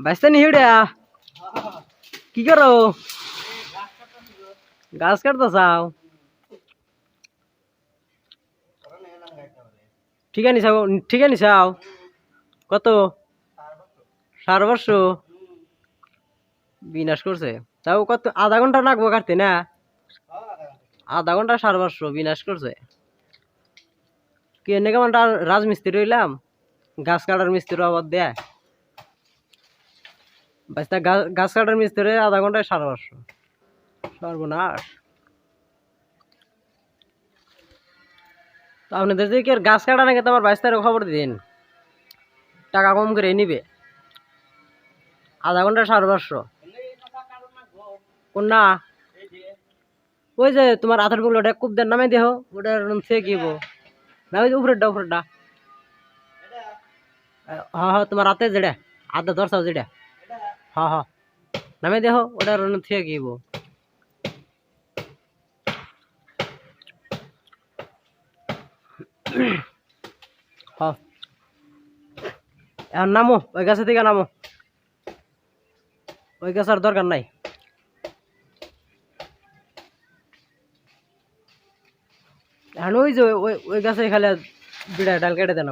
বাইসতে নি হিড়া কি করো গাছ কাটতে চাও ঠিক আছে চাও কত 4 বছর বিনাশ করছে তাও কত আধা ঘন্টা লাগবো কাটতে না আধা ঘন্টা 4 বছর বিনাশ করছে কি এনে কেমন রাজমিস্ত্রি রইলাম গাছ কাটার মিস্ত্রি আবার দেয় বাইসটা গাছ কাটার মিস্ত্রি আধা ঘন্টায় 4 বছর সর্বনাশ তো আপনাদের যদি কি গাছ কাটা নাকি তোমার বাইস্তারে খবর দিন টাকা কম করে নিবে আধা ঘন্টা 4 বছর কোন না ওই যে তোমার আধার গুলো ওটা খুব দেন নামে দেহ ওটার সে গিয়েব না ওই উপরেরটা হ্যাঁ হ্যাঁ তোমার রাতে যেটা আধা দরসাও যেটা হ্যাঁ হ্যাঁ নামে দেহ ওটার থেকে গিয়েব হ্যাঁ এখন নামো ওই গাছে থেকে নামো ওই গাছ আর দরকার নাই এখন ওই যে ওই গাছে খালি বিড়া ডাল কেটে দেন